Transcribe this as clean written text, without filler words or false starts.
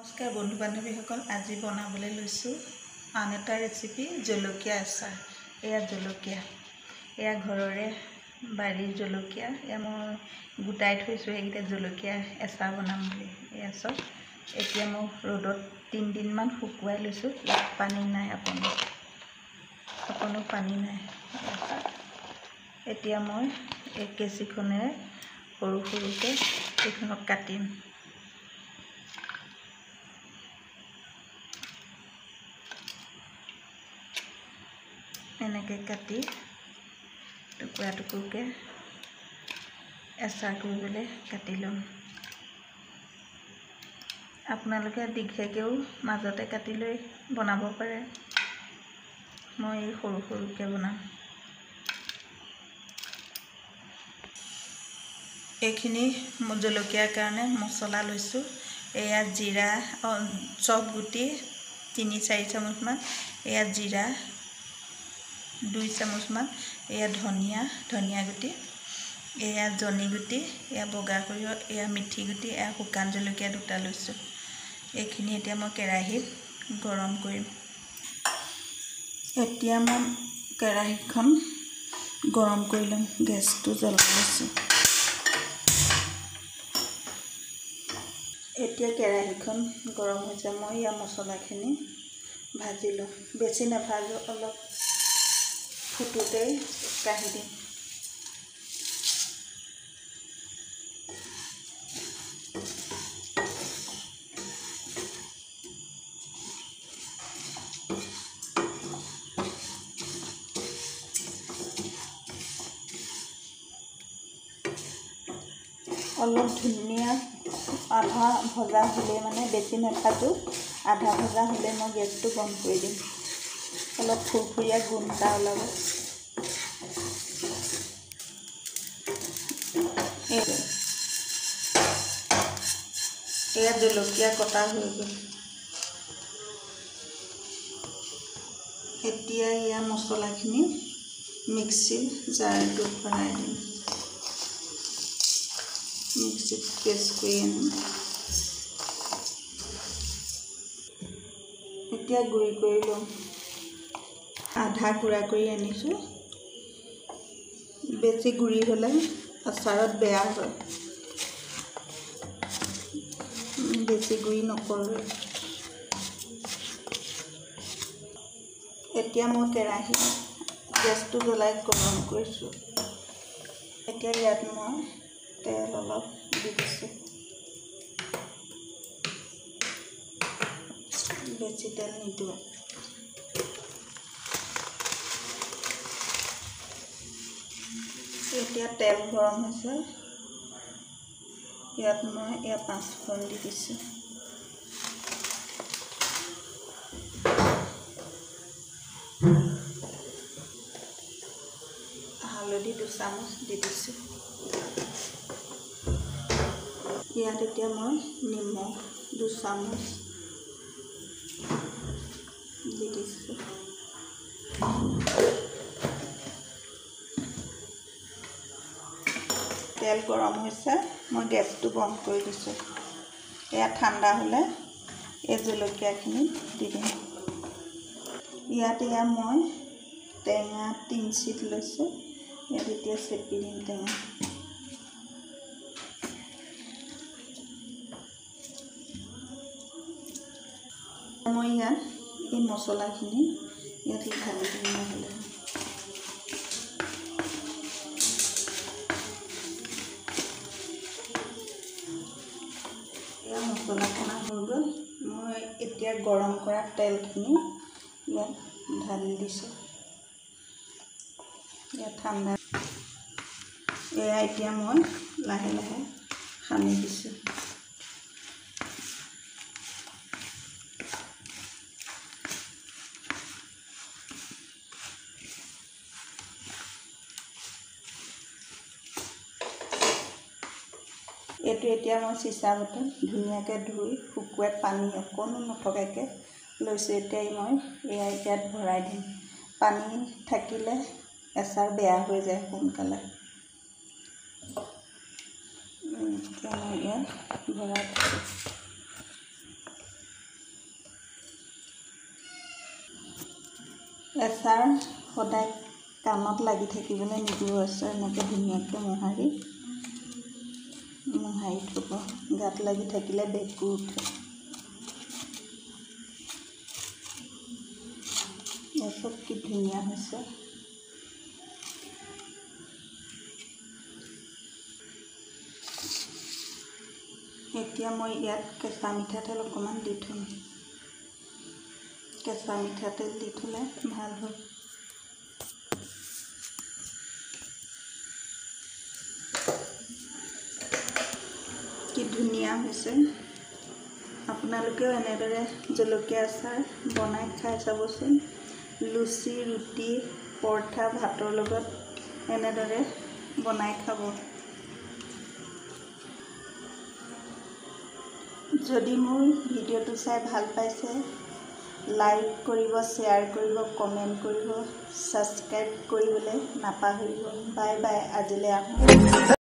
নমস্কাৰ বন্ধু বান্ধৱীসকল, আজি বনাবলৈ লৈছোঁ আন এটা ৰেচিপি, জলকীয়া আচাৰ। এয়া জলকীয়া, এয়া ঘৰৰে বাৰীৰ জলকীয়া। এয়া মই গোটাই থৈছোঁ, সেইকেইটা জলকীয়া আচাৰ বনাম বুলি। এয়া চব এতিয়া মই ৰ'দত 3 দিনমান শুকুৱাই লৈছোঁ। ইয়াত পানী নাই, অকণো পানী নাই। এতিয়া মই এই কেঁচিখনেৰে সৰু সৰুকৈ এইখনক কাটিম। এনেকৈ কাটি টুকুৰা টুকুৰকৈ আচাৰ কৰিবলৈ কাটি ল'ম। আপোনালোকে দীঘেকৈও মাজতে কাটি লৈ বনাব পাৰে। মই এই সৰু সৰুকৈ বনাম। এইখিনি জলকীয়াৰ কাৰণে মছলা লৈছোঁ। এয়া জিৰা, চব গুটি 3-4 চামুচমান, এয়া জিৰা 2 চামুচমান, এয়া ধনিয়া গুটি, এয়া জনি গুটি, এয়া বগা সৰিয়হ, এয়া মিঠি গুটি, এয়া শুকান জলকীয়া 2টা লৈছোঁ। এইখিনি এতিয়া মই কেৰাহীত গৰম কৰিম। এতিয়া মই কেৰাহীখন গৰম কৰি ল'ম। গেছটো জ্বলাই লৈছোঁ। এতিয়া কেৰাহীখন গৰম হৈছে। মই ইয়াৰ মছলাখিনি ভাজি ল'ম। বেছি নাভাজোঁ, অলপ ফুটোতেই কাঢ়ি দিম। অলপ ধুনীয়া আধা ভজা হ'লে, মানে বেছি নাভাজোঁ, আধা ভজা হ'লে মই গেছটো বন্ধ কৰি দিম। অলপ ফুৰফুৰীয়া গোন্ধ এটা ওলাব। এয়া জলকীয়া কটা হৈ গ'ল। এতিয়া ইয়াৰ মছলাখিনি মিক্সিৰ জাৰটোত ভৰাই দিম। মিক্সিত পেষ্ট কৰি আনিম। এতিয়া গুড়ি কৰি ল'ম। আধা গুড়া কৰি আনিছোঁ। বেছি গুড়ি হ'লে আচাৰত বেয়া হয়, বেছি গুড়ি নকৰোঁ। এতিয়া মই কেৰাহীত গেছটো জ্বলাই গৰম কৰিছোঁ। এতিয়া ইয়াত মই তেল অলপ দি দিছোঁ। বেছি তেল নিদিওঁ। এতিয়া তেল গৰম হৈছে। ইয়াত মই 5 ফোৰণ দি দিছোঁ। হালধি 2 চামুচ দি দিছোঁ। ইয়াত এতিয়া মই নিমখ 2 চামুচ দি দিছোঁ। তেল গৰম হৈছে, মই গেছটো বন্ধ কৰি দিছোঁ। এয়া ঠাণ্ডা হ'লে এই জলকীয়াখিনি দি দিম। ইয়াত মই টেঙা 3 চিট লৈছোঁ। ইয়াত এতিয়া চেপি দিম টেঙা। মই ইয়াত এই মছলাখিনি ইয়াত ঢালি দিম। নহ'লে মছলাখিনি হৈ গ'ল। মই এতিয়া গৰম কৰা তেলখিনি ইয়াত ঢালি দিছোঁ। ইয়াত ঠাণ্ডা। এয়া এতিয়া মই লাহে লাহে সানি দিছোঁ। এইটো এতিয়া মই চিচা বটল ধুনীয়াকৈ ধুই শুকুৱাই পানী অকণো নথকাকৈ লৈছোঁ। এতিয়া মই ইয়াত ভৰাই দিম। পানী থাকিলে আচাৰ বেয়া হৈ যায় সোনকালে। এতিয়া মই ইয়াত ভৰাই দিছোঁ। এচাৰ সদায় কামত লাগি থাকিবলৈ নিদিব। এচাৰ এনেকৈ ধুনীয়াকৈ মোহাৰি থ'ব। গাত লাগি থাকিলে ভেঁকুৰ উঠে। চব কি ধুনীয়া হৈছে। এতিয়া মই ইয়াত কেঁচা মিঠাতেল অকণমান দি থ'ম। কেঁচা মিঠাতেল দি থ'লে ভাল হয়। কি ধুনীয়া হৈছে। আপোনালোকেও এনেদৰে জলকীয়া আচাৰ বনাই খাই চাবচোন। লুচি, ৰুটি, পৰঠা, ভাতৰ লগত এনেদৰে বনাই খাব। যদি মোৰ ভিডিঅ'টো চাই ভাল পাইছে, লাইক কৰিব, শ্বেয়াৰ কৰিব, কমেণ্ট কৰিব, ছাবস্ক্ৰাইব কৰিবলৈ নাপাহৰিব। বাই বাই, আজিলৈ আহোঁ।